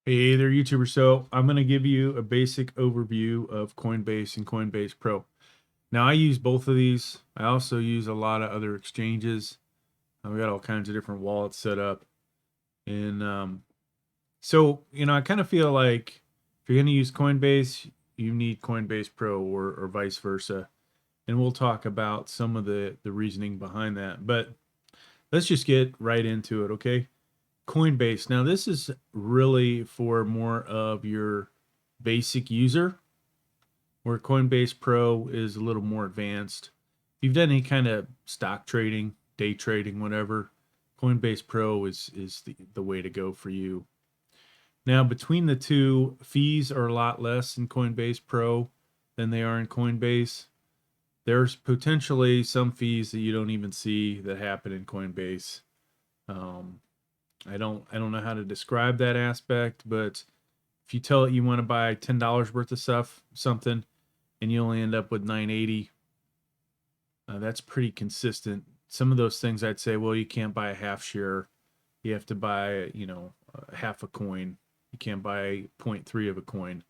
Hey there, YouTuber. So I'm going to give you a basic overview of Coinbase and Coinbase Pro. Now, I use both of these. I also use a lot of other exchanges. We got all kinds of different wallets set up. And I kind of feel like if you're going to use Coinbase, you need Coinbase Pro or vice versa. And we'll talk about some of the reasoning behind that. But let's just get right into it, okay? Coinbase. Now, this is really for more of your basic user, where Coinbase Pro is a little more advanced. If you've done any kind of stock trading, day trading, whatever, Coinbase Pro is the way to go for you. Now, between the two, fees are a lot less in Coinbase Pro than they are in Coinbase. There's potentially some fees that you don't even see that happen in Coinbase. Um, I don't know how to describe that aspect, but if you tell it you want to buy $10 worth of something, and you only end up with 980, that's pretty consistent. Some of those things I'd say, well, you can't buy a half share. You have to buy, half a coin. You can't buy 0.3 of a coin.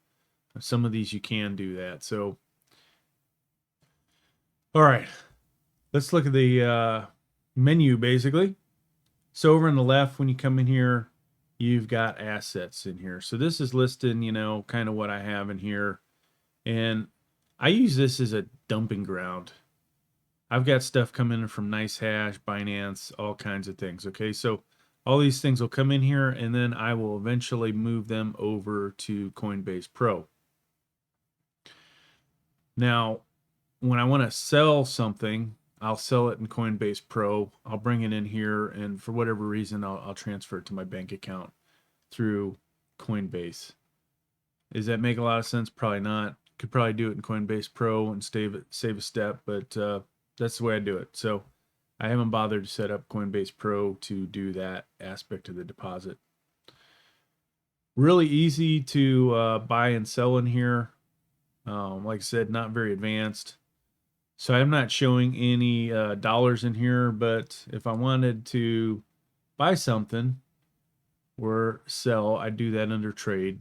Some of these you can do that. So, all right, let's look at the menu basically. So over on the left, when you come in here, you've got assets in here. So this is listing, kind of what I have in here. And I use this as a dumping ground. I've got stuff coming in from NiceHash, Binance, all kinds of things. Okay, so all these things will come in here, and then I will eventually move them over to Coinbase Pro. Now, when I want to sell something, I'll sell it in Coinbase Pro. I'll bring it in here, and for whatever reason, I'll transfer it to my bank account through Coinbase. Does that make a lot of sense? Probably not. Could probably do it in Coinbase Pro and save a step, but that's the way I do it. So I haven't bothered to set up Coinbase Pro to do that aspect of the deposit. Really easy to buy and sell in here. Like I said, not very advanced. So I'm not showing any dollars in here, but if I wanted to buy something or sell, I do that under trade.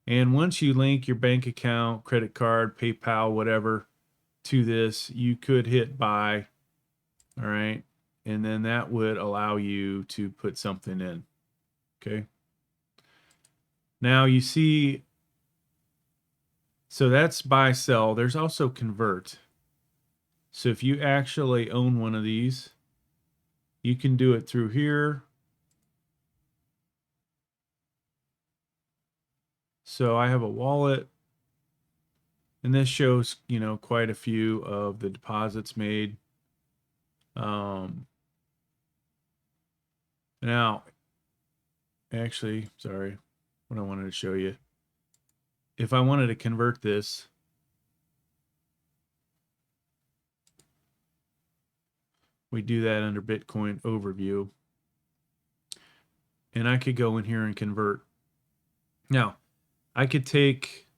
And once you link your bank account, credit card, PayPal, whatever, to this, you could hit buy. All right. And then that would allow you to put something in. Okay. Now you see, so that's buy, sell. There's also convert. So if you actually own one of these, you can do it through here. So I have a wallet, and this shows, quite a few of the deposits made. Now, actually, sorry, what I wanted to show you. If I wanted to convert this, we do that under Bitcoin overview. And I could go in here and convert. Now, I could take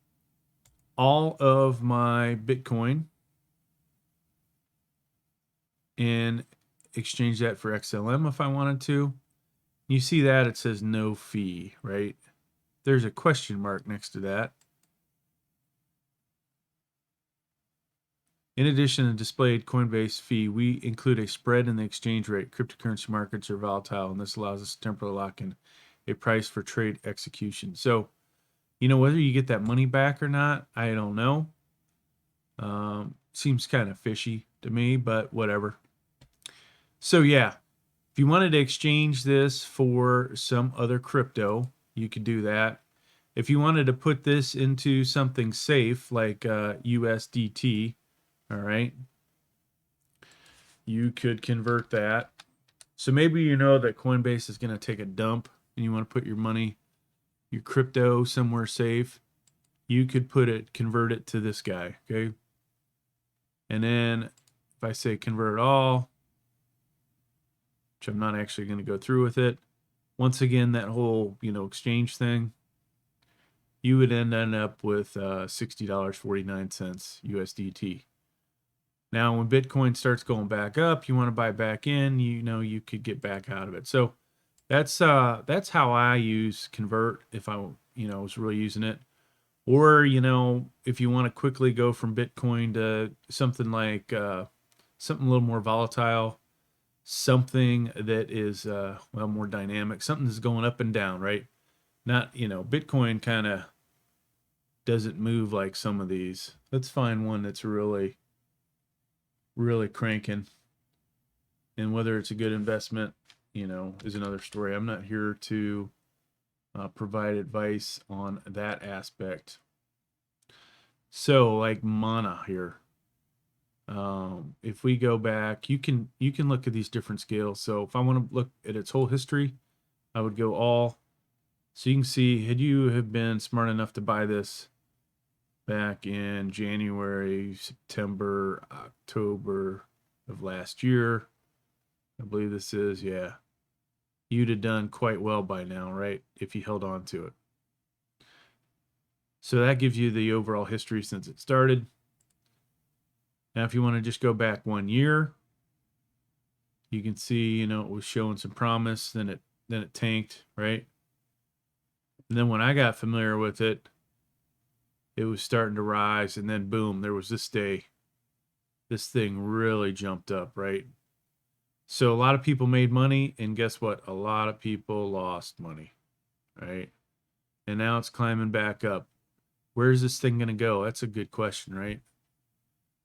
all of my Bitcoin and exchange that for XLM if I wanted to. You see that it says no fee, right? There's a question mark next to that. In addition to displayed Coinbase fee, we include a spread in the exchange rate. Cryptocurrency markets are volatile, and this allows us to temporarily lock in a price for trade execution. So, whether you get that money back or not, I don't know. Seems kind of fishy to me, but whatever. So yeah, if you wanted to exchange this for some other crypto, you could do that. If you wanted to put this into something safe like USDT, all right, you could convert that. So maybe you know that Coinbase is going to take a dump and you want to put your money, your crypto somewhere safe. You could convert it to this guy, okay? And then if I say convert all, which I'm not actually going to go through with it, once again, that whole, exchange thing, you would end up with $60.49 USDT. Now, when Bitcoin starts going back up, you want to buy back in, you could get back out of it. So That's how I use Convert if I was really using it. Or, if you want to quickly go from Bitcoin to something like something a little more volatile, something that is more dynamic, something that's going up and down, right? Not, Bitcoin kind of doesn't move like some of these. Let's find one that's really, really cranking. And whether it's a good investment, is another story. I'm not here to provide advice on that aspect. So, like Mana here, if we go back, you can look at these different scales. So, if I want to look at its whole history, I would go all. So you can see, had you have been smart enough to buy this back in January, September, October of last year, I believe this is, yeah, you'd have done quite well by now, right? If you held on to it. So that gives you the overall history since it started. Now, if you want to just go back 1 year, you can see, it was showing some promise, then it tanked, right? And then when I got familiar with it, it was starting to rise, and then boom, there was this day. This thing really jumped up, right? So a lot of people made money, and guess what? A lot of people lost money, right? And now it's climbing back up. Where's this thing going to go? That's a good question, right?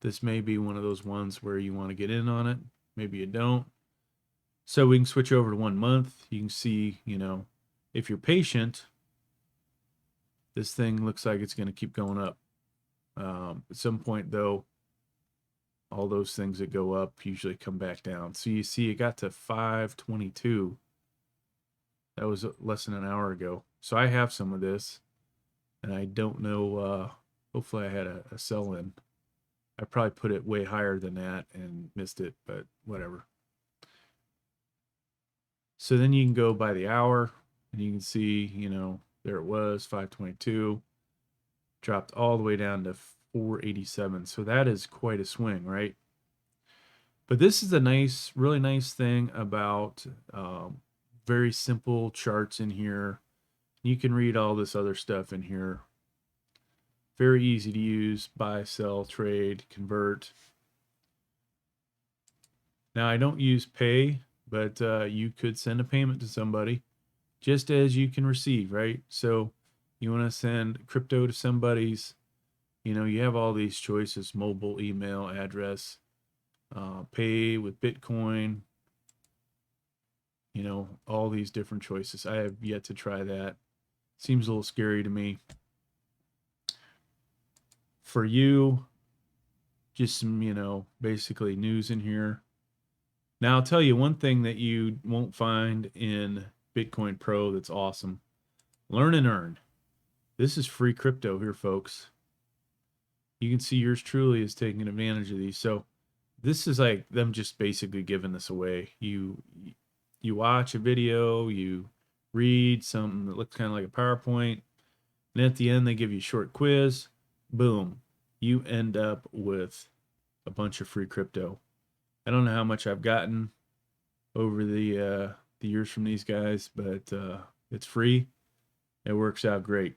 This may be one of those ones where you want to get in on it. Maybe you don't. So we can switch over to 1 month. You can see, if you're patient, this thing looks like it's going to keep going up. At some point, though, all those things that go up usually come back down. So you see it got to 522. That was less than an hour ago. So I have some of this, and I don't know, hopefully I had a sell in. I probably put it way higher than that and missed it, but whatever. So then you can go by the hour, and you can see, there it was, 522, dropped all the way down to 487. So that is quite a swing, right? But this is a nice, really nice thing about very simple charts in here. You can read all this other stuff in here. Very easy to use, buy, sell, trade, convert. Now, I don't use pay, but you could send a payment to somebody just as you can receive, right? So you want to send crypto to somebody's, you have all these choices: mobile, email, address, pay with Bitcoin, all these different choices. I have yet to try that. Seems a little scary to me. For you, just some, basically news in here. Now, I'll tell you one thing that you won't find in Bitcoin Pro that's awesome. Learn and earn. This is free crypto here, folks. You can see yours truly is taking advantage of these. So this is like them just basically giving this away. You watch a video, you read something that looks kind of like a PowerPoint, and at the end they give you a short quiz. Boom, you end up with a bunch of free crypto. I don't know how much I've gotten over the years from these guys, but it's free. It works out great.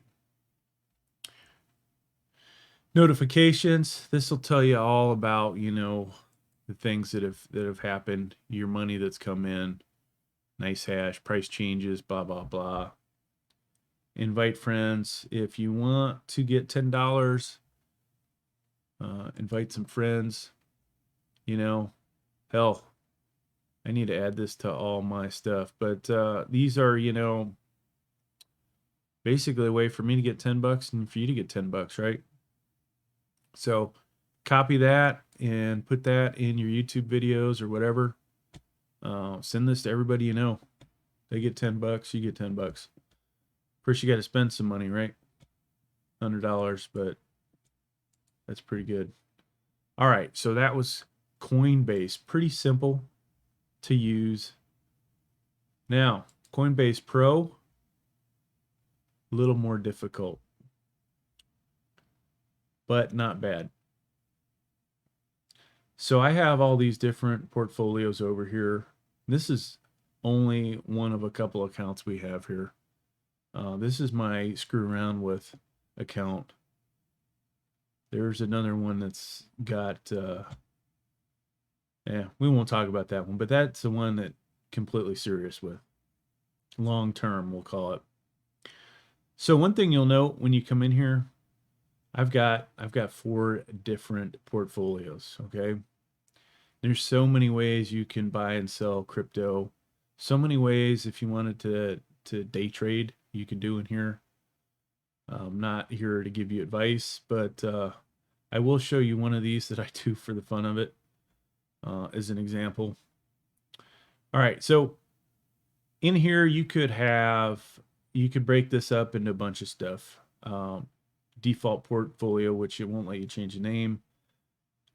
Notifications. This will tell you all about, the things that have happened, your money that's come in, nice hash, price changes, blah blah blah. Invite friends. If you want to get $10, invite some friends. Hell, I need to add this to all my stuff, but these are, basically a way for me to get $10 and for you to get $10, right? So copy that and put that in your YouTube videos or whatever. Send this to everybody you know. They get $10, you get $10. First, you got to spend some money, right? $100, but that's pretty good. All right, so that was Coinbase. Pretty simple to use. Now, Coinbase Pro, a little more difficult, but not bad. So I have all these different portfolios over here. This is only one of a couple accounts we have here. This is my screw around with account. There's another one that's got, yeah, we won't talk about that one, but that's the one that completely serious with. Long term, we'll call it. So one thing you'll note when you come in here, I've got 4 different portfolios, okay? There's so many ways you can buy and sell crypto. So many ways if you wanted to day trade, you can do in here. I'm not here to give you advice, but I will show you one of these that I do for the fun of it as an example. All right, so in here you could break this up into a bunch of stuff. Default portfolio, which it won't let you change the name,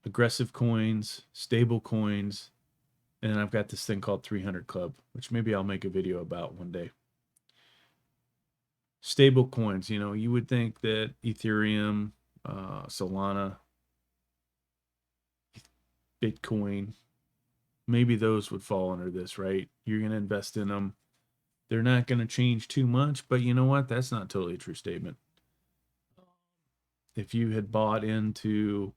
aggressive coins, stable coins, and I've got this thing called 300 Club, which maybe I'll make a video about one day. Stable coins, you know, you would think that Ethereum, Solana, Bitcoin, maybe those would fall under this, right? You're going to invest in them. They're not going to change too much, but you know what? That's not totally a true statement. If you had bought into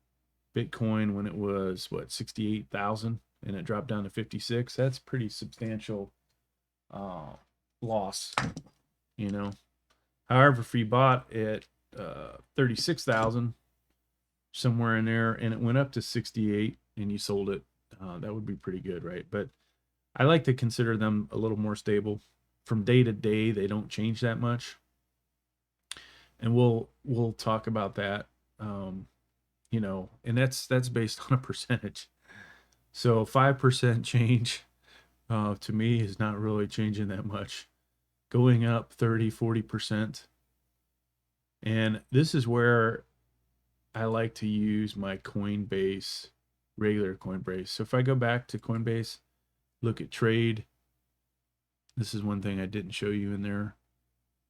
Bitcoin when it was, what, 68,000 and it dropped down to 56, that's pretty substantial loss, you know. However, if you bought at 36,000, somewhere in there, and it went up to 68 and you sold it, that would be pretty good, right? But I like to consider them a little more stable. From day to day, they don't change that much. And we'll talk about that. You know, and that's based on a percentage. So 5% change to me is not really changing that much. Going up 30, 40%. And this is where I like to use my Coinbase, regular Coinbase. So if I go back to Coinbase, look at trade. This is one thing I didn't show you in there.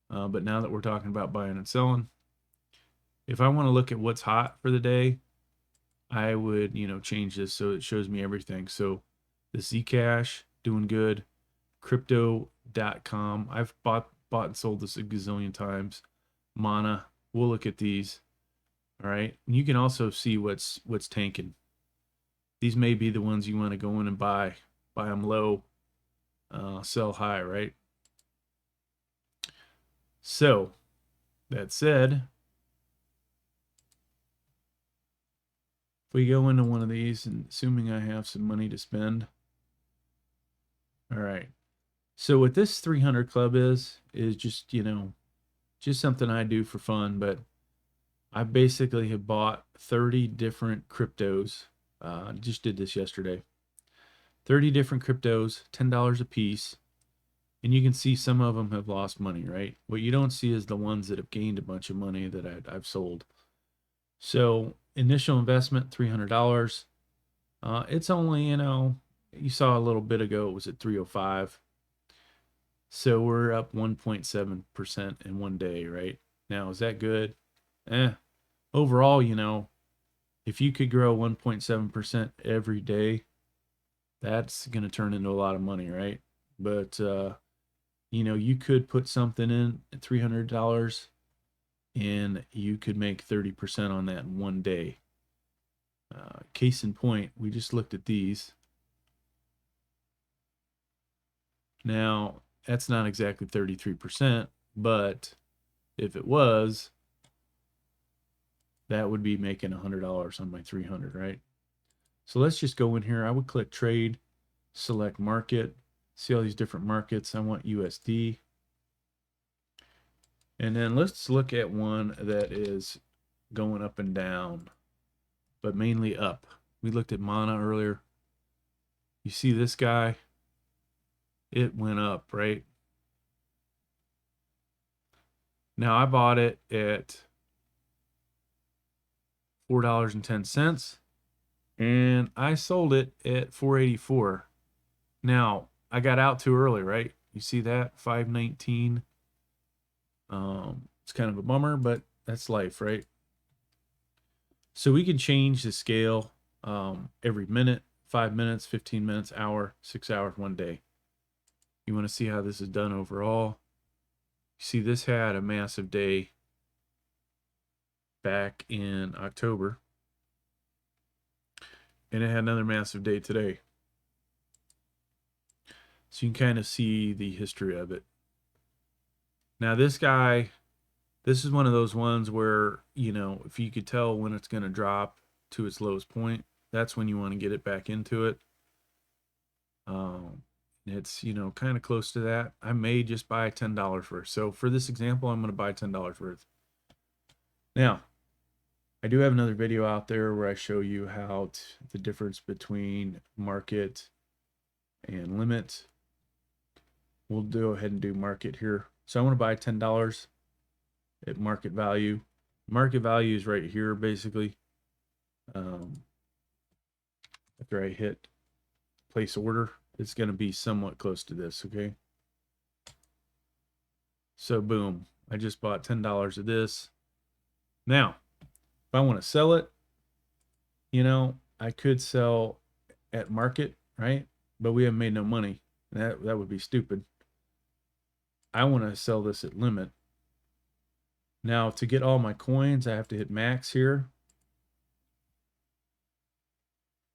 But now that we're talking about buying and selling, if I want to look at what's hot for the day, I would, you know, change this so it shows me everything. So the Zcash doing good, crypto.com. I've bought and sold this a gazillion times. Mana, we'll look at these. All right. And you can also see what's tanking. These may be the ones you want to go in and buy them low, sell high, right? So that said, if we go into one of these and assuming I have some money to spend. All right. So what this 300 Club is just, you know, just something I do for fun, but I basically have bought 30 different cryptos. Just did this yesterday. 30 different cryptos, $10 a piece. And you can see some of them have lost money, right? What you don't see is the ones that have gained a bunch of money that I've sold. So initial investment, $300. It's only, you know, you saw a little bit ago, it was at 305. So we're up 1.7% in one day, right? Now, is that good? Overall, you know, if you could grow 1.7% every day, that's going to turn into a lot of money, right? But, you know, you could put something in at $300 and you could make 30% on that in one day. Case in point, we just looked at these. Now, that's not exactly 33%, but if it was, that would be making $100 on my 300, right? So let's just go in here. I would click trade, select market, see all these different markets. I want USD. And then let's look at one that is going up and down, but mainly up. We looked at Mana earlier. You see this guy? It went up, right? Now I bought it at $4.10 and I sold it at $4.84. Now I got out too early, right? You see that? 519. It's kind of a bummer, but that's life, right? So we can change the scale every minute, 5 minutes, 15 minutes, hour, 6 hours, one day. You want to see how this is done overall. You see, this had a massive day back in October, and it had another massive day today. So you can kind of see the history of it. Now, this guy, this is one of those ones where, you know, if you could tell when it's going to drop to its lowest point, that's when you want to get it back into it. It's, you know, kind of close to that. I may just buy $10 worth. So for this example, I'm going to buy $10 worth. Now, I do have another video out there where I show you how the difference between market and limit. We'll go ahead and do market here. So I want to buy $10 at market value. Market value is right here, basically. After I hit place order, it's going to be somewhat close to this, okay? So boom, I just bought $10 of this. Now, if I want to sell it, you know, I could sell at market, right? But we haven't made no money. That would be stupid. I want to sell this at limit. Now, to get all my coins, I have to hit max here.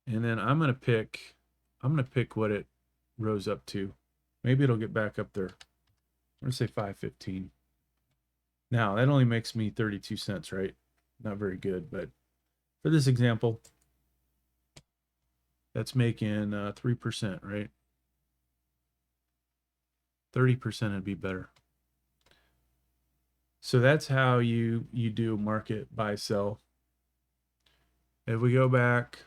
And then I'm going to pick what it rose up to. Maybe it'll get back up there. I'm going to say 515. Now, that only makes me 32 cents, right? Not very good, but for this example, that's making 3%, right? 30% would be better. So that's how you do market buy sell. If we go back,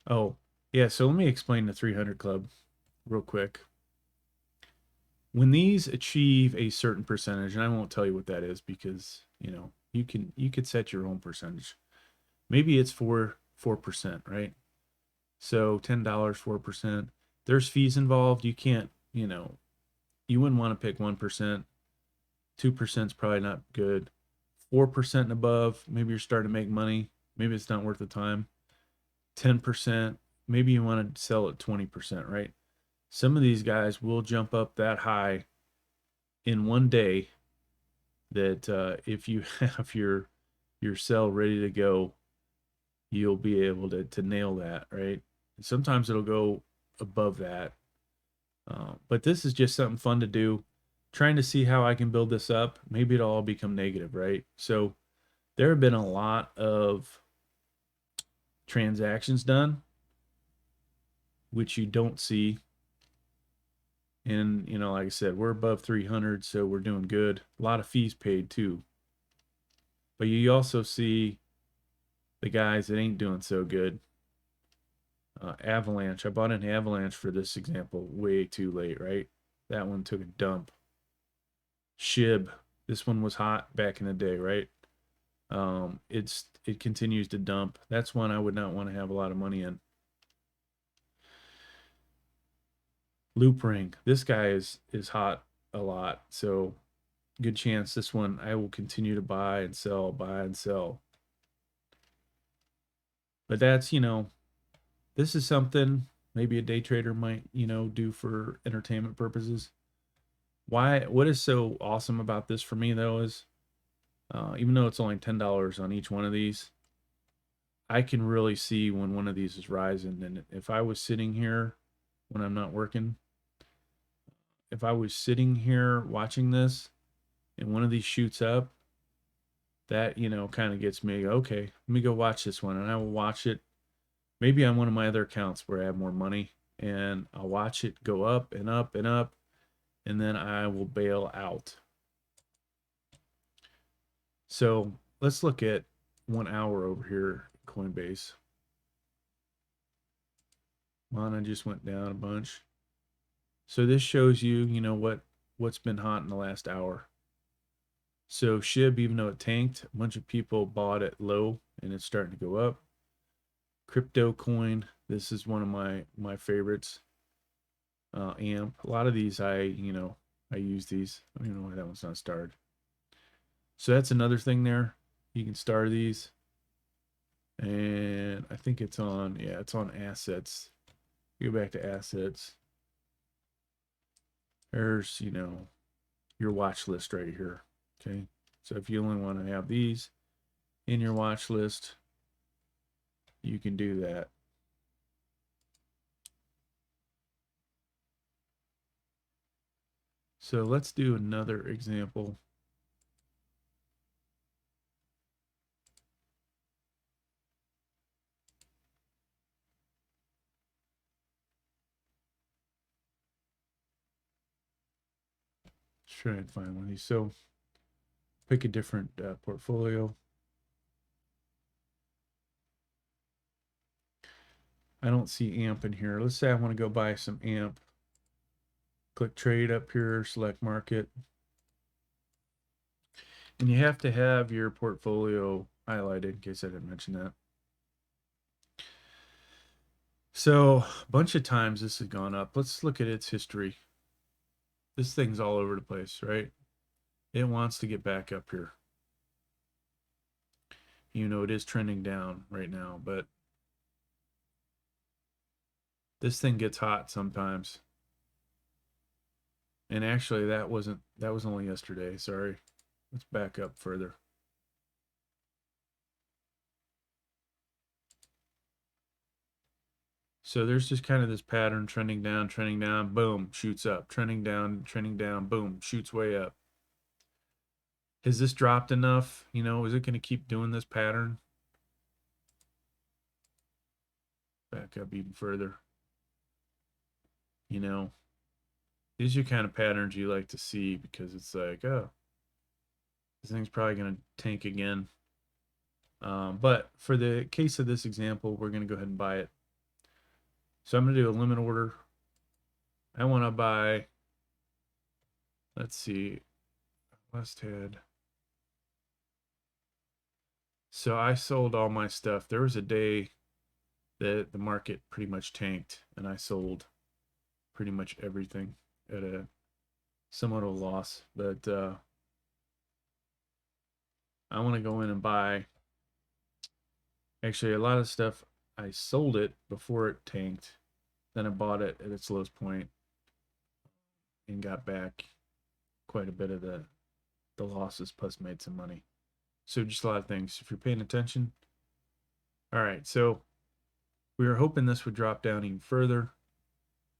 oh yeah, so let me explain the 300 club real quick. When these achieve a certain percentage, and I won't tell you what that is because, you know, you could set your own percentage. Maybe it's 4%, right? So $10, 4%. There's fees involved. You can't, you know, you wouldn't want to pick 1%. 2% is probably not good. 4% and above, maybe you're starting to make money. Maybe it's not worth the time. 10%, maybe you want to sell at 20%, right? Some of these guys will jump up that high in one day that if you have your sell ready to go, you'll be able to nail that, right? Sometimes it'll go above that. But this is just something fun to do, trying to see how I can build this up. Maybe it'll all become negative, right? So there have been a lot of transactions done, which you don't see. And, you know, like I said, we're above 300, so we're doing good. A lot of fees paid too. But you also see the guys that ain't doing so good. Avalanche. I bought an Avalanche for this example way too late, right? That one took a dump. Shib. This one was hot back in the day, right? It continues to dump. That's one I would not want to have a lot of money in. Loop ring. This guy is hot a lot, so good chance this one I will continue to buy and sell, buy and sell. But that's, you know, this is something maybe a day trader might, you know, do for entertainment purposes. What is so awesome about this for me though is even though it's only $10 on each one of these, I can really see when one of these is rising. And if I was sitting here when I'm not working, if I was sitting here watching this and one of these shoots up, that, you know, kind of gets me, okay, let me go watch this one. And I will watch it maybe on one of my other accounts where I have more money, and I'll watch it go up and up and up, and then I will bail out. So let's look at 1 hour over here, Coinbase. Mana just went down a bunch. So this shows you, you know, what's been hot in the last hour. So SHIB, even though it tanked, a bunch of people bought it low and it's starting to go up. Crypto coin, this is one of my favorites. AMP, a lot of these I use these. I don't even know why that one's not starred. So that's another thing there. You can star these. And I think it's on, yeah, it's on assets. Go back to assets. There's, your watch list right here. Okay. So if you only want to have these in your watch list, you can do that. So let's do another example. Let's try and find one of these. So pick a different portfolio. I don't see AMP in here. Let's say I want to go buy some AMP. Click trade up here, select market. And you have to have your portfolio highlighted in case I didn't mention that. So a bunch of times this has gone up. Let's look at its history. This thing's all over the place, right? It wants to get back up here. It is trending down right now, but this thing gets hot sometimes. And actually that was only yesterday. Sorry. Let's back up further. So there's just kind of this pattern, trending down, boom, shoots up, trending down, boom, shoots way up. Has this dropped enough? Is it going to keep doing this pattern? Back up even further. These are kind of patterns you like to see because it's like, oh, this thing's probably going to tank again. But for the case of this example, we're going to go ahead and buy it. So I'm going to do a limit order. I want to buy, let's see, West Head. So I sold all my stuff. There was a day that the market pretty much tanked and I sold pretty much everything at a somewhat of a loss. But I want to go in and buy. Actually, a lot of stuff, I sold it before it tanked. Then I bought it at its lowest point and got back quite a bit of the losses, plus made some money. So just a lot of things. If you're paying attention. All right, so we were hoping this would drop down even further.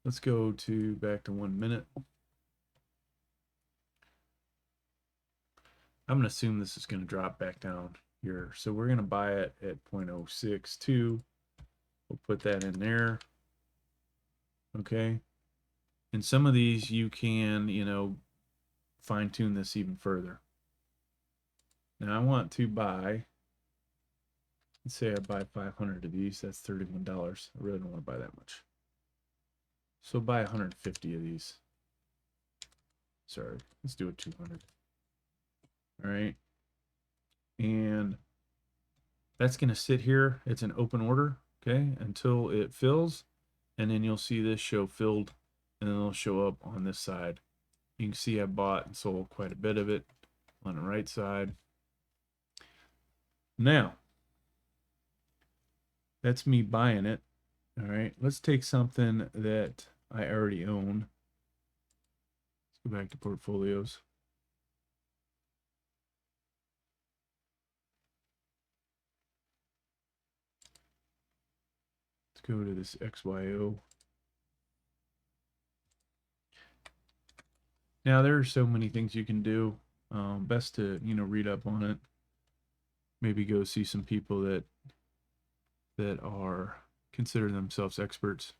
Let's go to back to 1 minute. I'm going to assume this is going to drop back down here. So we're going to buy it at 0.062. We'll put that in there. Okay. And some of these you can, fine tune this even further. Now I want to buy, let's say I buy 500 of these, that's $31. I really don't want to buy that much. So buy 150 of these. Sorry, let's do it 200. All right. And that's going to sit here. It's an open order, okay, until it fills. And then you'll see this show filled, and then it'll show up on this side. You can see I bought and sold quite a bit of it on the right side. Now, that's me buying it. All right, let's take something that I already own. Let's go back to portfolios. Let's go to this XYO. Now, there are so many things you can do. Best to, read up on it. Maybe go see some people that are consider themselves experts.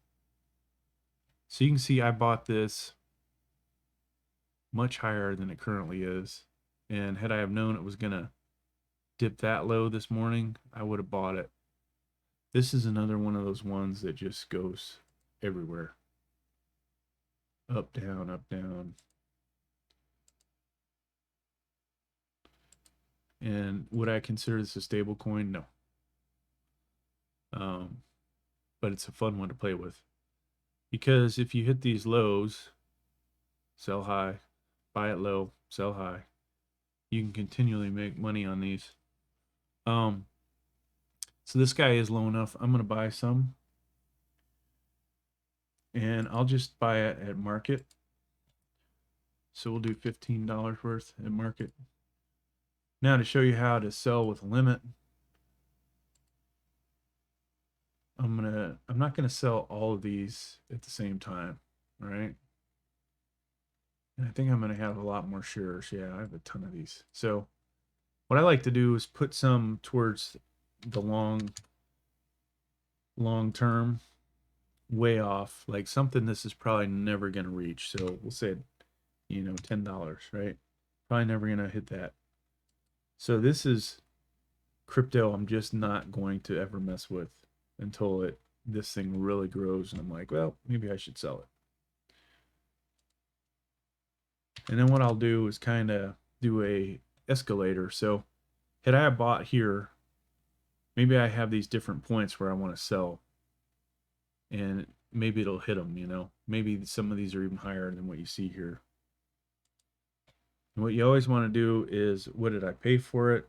So you can see I bought this much higher than it currently is. And had I have known it was going to dip that low this morning, I would have bought it. This is another one of those ones that just goes everywhere. Up, down, up, down. And would I consider this a stable coin? No. But it's a fun one to play with. Because if you hit these lows, sell high, buy it low, sell high, you can continually make money on these. So this guy is low enough. I'm going to buy some, and I'll just buy it at market. So we'll do $15 worth at market. Now to show you how to sell with a limit, I'm not gonna sell all of these at the same time. All right. And I think I'm gonna have a lot more shares. Yeah, I have a ton of these. So what I like to do is put some towards the long term, way off, like something this is probably never gonna reach. So we'll say, $10, right? Probably never gonna hit that. So this is crypto I'm just not going to ever mess with until this thing really grows, and I'm like, well, maybe I should sell it. And then what I'll do is kind of do a escalator. So had I bought here, maybe I have these different points where I want to sell, and maybe it'll hit them. Maybe some of these are even higher than what you see here. And what you always want to do is, what did I pay for it?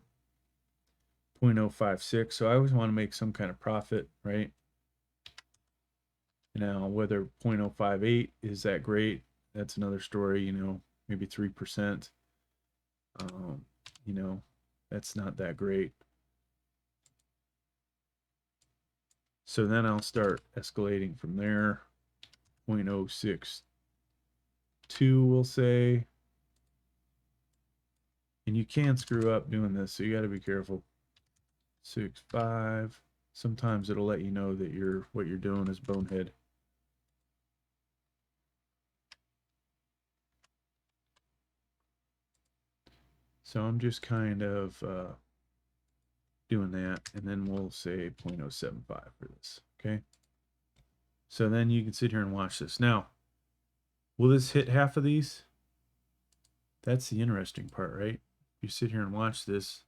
0.056. So I always want to make some kind of profit, right? Now, whether 0.058 is that great, that's another story, maybe 3%. That's not that great. So then I'll start escalating from there. 0.062, we'll say. And you can screw up doing this, so you got to be careful. 6.5. Sometimes it'll let you know that what you're doing is bonehead. So I'm just kind of doing that, and then we'll say 0.075 for this, okay? So then you can sit here and watch this. Now, will this hit half of these? That's the interesting part, right? You sit here and watch this.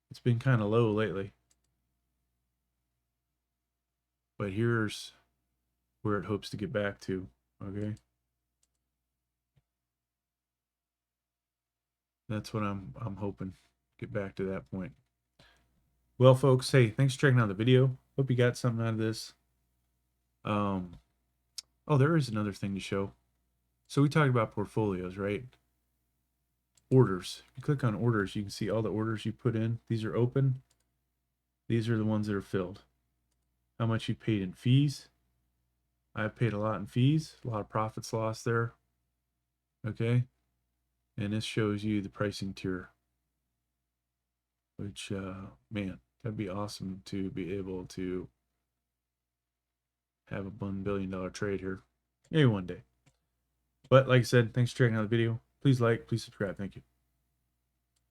It's been kind of low lately. But here's where it hopes to get back to, okay? That's what I'm hoping, get back to that point. Well, folks, hey, thanks for checking out the video. Hope you got something out of this. Oh, there is another thing to show. So we talked about portfolios, right? Orders. If you click on orders, you can see all the orders you put in. These are open. These are the ones that are filled. How much you paid in fees. I've paid a lot in fees, a lot of profits lost there. Okay. And this shows you the pricing tier, which, man, that'd be awesome to be able to have a $1 billion trade here. Maybe one day. But like I said, thanks for checking out the video. Please like, please subscribe. Thank you.